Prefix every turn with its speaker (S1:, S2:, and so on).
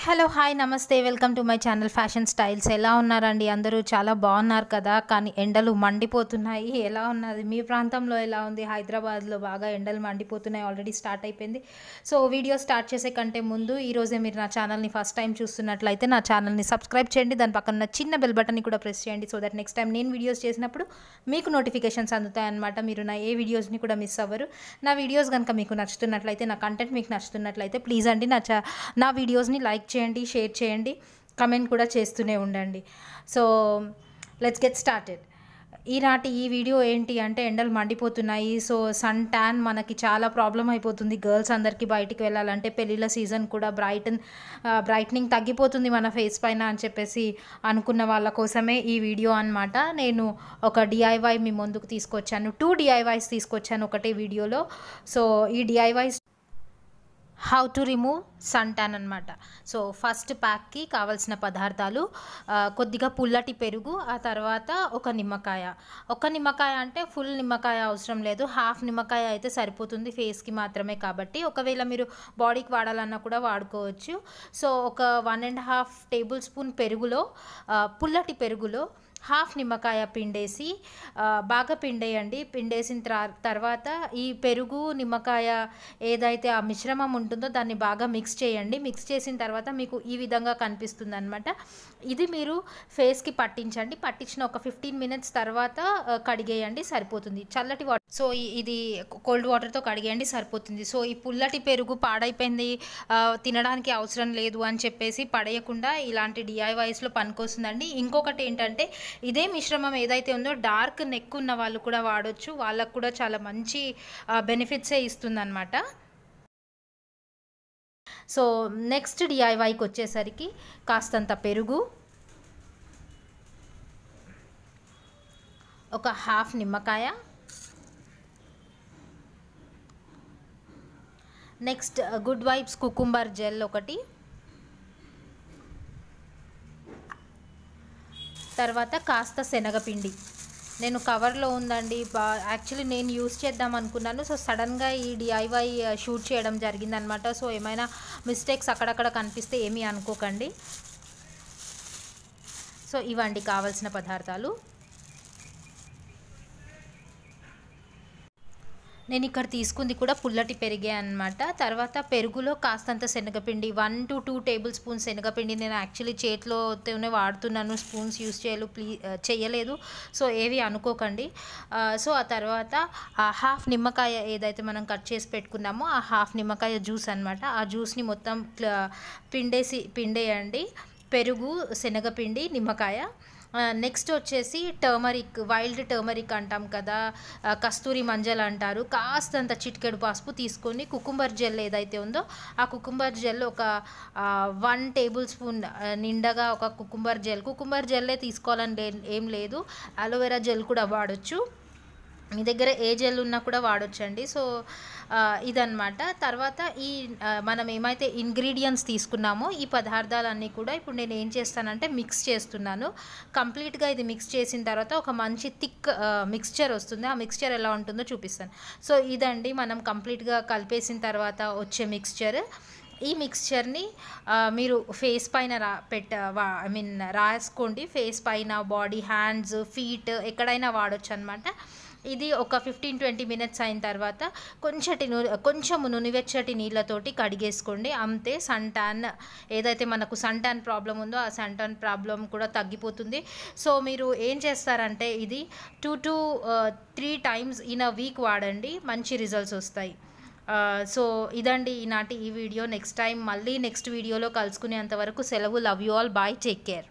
S1: Hello hi నమస్తే welcome to my channel fashion styles. ఎలా ఉన్నారండి అందరూ? చాలా బాగున్నారు కదా. కానీ ఎండలు మండిపోతున్నాయి. ఎలా ఉన్నది మీ ప్రాంతంలో? ఎలా ఉంది? హైదరాబాద్లో బాగా ఎండలు మండిపోతున్నాయి, ఆల్రెడీ స్టార్ట్ అయిపోయింది. సో వీడియో స్టార్ట్ చేసే కంటే ముందు ఈరోజే మీరు నా ఛానల్ని ఫస్ట్ టైం చూస్తున్నట్లయితే నా ఛానల్ని సబ్స్క్రైబ్ చేయండి. దాని పక్కన చిన్న బెల్ బటన్ని కూడా ప్రెస్ చేయండి. సో దట్ నెక్స్ట్ టైం నేను వీడియోస్ చేసినప్పుడు మీకు నోటిఫికేషన్స్ అందుతాయన్నమాట. మీరు నా ఏ వీడియోస్ని కూడా మిస్ అవ్వరు. నా వీడియోస్ కనుక మీకు నచ్చుతున్నట్లయితే, నా కంటెంట్ మీకు నచ్చుతున్నట్లయితే ప్లీజ్ అండి నా వీడియోస్ని లైక్ చేయండి, షేర్ చేయండి, కమెంట్ కూడా చేస్తూనే ఉండండి. So let's get started. ఈనాటి ఈ వీడియో ఏంటి అంటే, ఎండలు మండిపోతున్నాయి. సో సన్ ట్యాన్ మనకి చాలా ప్రాబ్లం అయిపోతుంది. గర్ల్స్ అందరికీ బయటికి వెళ్ళాలంటే, పెళ్ళిళ్ళ సీజన్ కూడా బ్రైట్నింగ్ తగ్గిపోతుంది మన ఫేస్ పైన అని చెప్పేసి అనుకున్న వాళ్ళ కోసమే ఈ వీడియో అనమాట. నేను ఒక డిఐవై మీ ముందుకు తీసుకొచ్చాను. 2 DIYs తీసుకొచ్చాను ఒకటే వీడియోలో. సో ఈ DIYs how to remove sun tan అనమాట. సో ఫస్ట్ ప్యాక్కి కావాల్సిన పదార్థాలు కొద్దిగా పుల్లటి పెరుగు, ఆ తర్వాత ఒక నిమ్మకాయ అంటే ఫుల్ నిమ్మకాయ అవసరం లేదు, హాఫ్ నిమ్మకాయ అయితే సరిపోతుంది ఫేస్కి మాత్రమే కాబట్టి. ఒకవేళ మీరు బాడీకి వాడాలన్నా కూడా వాడుకోవచ్చు. సో ఒక 1.5 టేబుల్ స్పూన్ పెరుగులో, పుల్లటి పెరుగులో హాఫ్ నిమ్మకాయ పిండేసి బాగా పిండేయండి. పిండేసిన తర్వాత ఈ పెరుగు నిమ్మకాయ ఏదైతే ఆ మిశ్రమం ఉంటుందో దాన్ని బాగా మిక్స్ చేయండి. మిక్స్ చేసిన తర్వాత మీకు ఈ విధంగా కనిపిస్తుంది అనమాట. ఇది మీరు ఫేస్కి పట్టించండి. పట్టించిన ఒక 15 మినిట్స్ తర్వాత కడిగేయండి, సరిపోతుంది. చల్లటి వాటర్, సో ఇది కోల్డ్ వాటర్తో కడిగేయండి, సరిపోతుంది. సో ఈ పుల్లటి పెరుగు పాడైపోయింది, తినడానికి అవసరం లేదు అని చెప్పేసి పడేయకుండా ఇలాంటి డిఐవైస్లో పనికొస్తుందండి. ఇంకొకటి ఏంటంటే, ఇదే మిశ్రమం ఏదైతే ఉందో డార్క్ నెక్ ఉన్న వాళ్ళు కూడా వాడొచ్చు. వాళ్ళకు కూడా చాలా మంచి బెనిఫిట్సే ఇస్తుందన్నమాట. సో నెక్స్ట్ డిఐవైకి వచ్చేసరికి కాస్తంత పెరుగు, ఒక హాఫ్ నిమ్మకాయ, next good vibes cucumber gel ఒకటి, తర్వాత కాస్త శనగపిండి. నేను కవర్లో ఉందండి, యాక్చువల్లీ నేను యూస్ చేద్దాం అనుకున్నాను. సో సడన్గా ఈ డిఐవై షూట్ చేయడం జరిగిందనమాట. సో ఏమైనా మిస్టేక్స్ అక్కడక్కడ కనిపిస్తే ఏమీ అనుకోకండి. సో ఇవండి కావాల్సిన పదార్థాలు. నేను ఇక్కడ తీసుకుంది కూడా పుల్లటి పెరిగే అనమాట. తర్వాత పెరుగులో కాస్తంత శనగపిండి, 1 to 2 టేబుల్ స్పూన్స్ శనగపిండి. నేను యాక్చువల్లీ చేతిలోనే వాడుతున్నాను, స్పూన్స్ యూస్ చేయలేదు. సో ఏవి అనుకోకండి. సో ఆ తర్వాత హాఫ్ నిమ్మకాయ ఏదైతే మనం కట్ చేసి పెట్టుకున్నామో ఆ హాఫ్ నిమ్మకాయ జ్యూస్ అనమాట. ఆ జ్యూస్ని మొత్తం పిండేయండి. పెరుగు, శనగపిండి, నిమ్మకాయ. నెక్స్ట్ వచ్చేసి టర్మరిక్, వైల్డ్ టర్మరిక్ అంటాం కదా, కస్తూరి మంజల్ అంటారు. కాస్తంత చిటికెడు పసుపు తీసుకొని కుకుంబర్ జెల్ ఏదైతే ఉందో ఆ కుకుంబర్ జెల్ ఒక 1 టేబుల్ స్పూన్ నిండగా ఒక కుకుంబర్ జెల్లే తీసుకోవాలని ఏం లేదు. అలోవెరా జెల్ కూడా వాడచ్చు, మీ దగ్గర ఏ జెల్ ఉన్నా కూడా వాడొచ్చండి. సో ఇదన్నమాట. తర్వాత ఈ మనం ఏమైతే ఇంగ్రీడియంట్స్ తీసుకున్నామో ఈ పదార్థాలన్నీ కూడా ఇప్పుడు నేను ఏం చేస్తానంటే మిక్స్ చేస్తున్నాను. కంప్లీట్గా ఇది మిక్స్ చేసిన తర్వాత ఒక మంచి థిక్ మిక్స్చర్ వస్తుంది. ఆ మిక్స్చర్ ఎలా ఉంటుందో చూపిస్తాను. సో ఇదండి మనం కంప్లీట్గా కలిపేసిన తర్వాత వచ్చే మిక్స్చర్. ఈ మిక్స్చర్ని మీరు ఫేస్ పైన రాసుకోండి. ఫేస్ పైన, బాడీ, హ్యాండ్స్, ఫీట్ ఎక్కడైనా వాడొచ్చు అనమాట. ఇది ఒక 15-20 మినిట్స్ అయిన తర్వాత కొంచెం నునివెచ్చటి నీళ్ళతోటి కడిగేసుకోండి. అంతే. సన్ ట్యాన్ ఏదైతే మనకు సన్ ట్యాన్ ప్రాబ్లం ఉందో ఆ సన్ ట్యాన్ ప్రాబ్లం కూడా తగ్గిపోతుంది. సో మీరు ఏం చేస్తారంటే ఇది 2 to 3 times in a week వాడండి, మంచి రిజల్ట్స్ వస్తాయి. సో ఇదండి ఈనాటి ఈ వీడియో. నెక్స్ట్ వీడియోలో కలుసుకునేంత వరకు సెలవు. Love you all, bye, take care.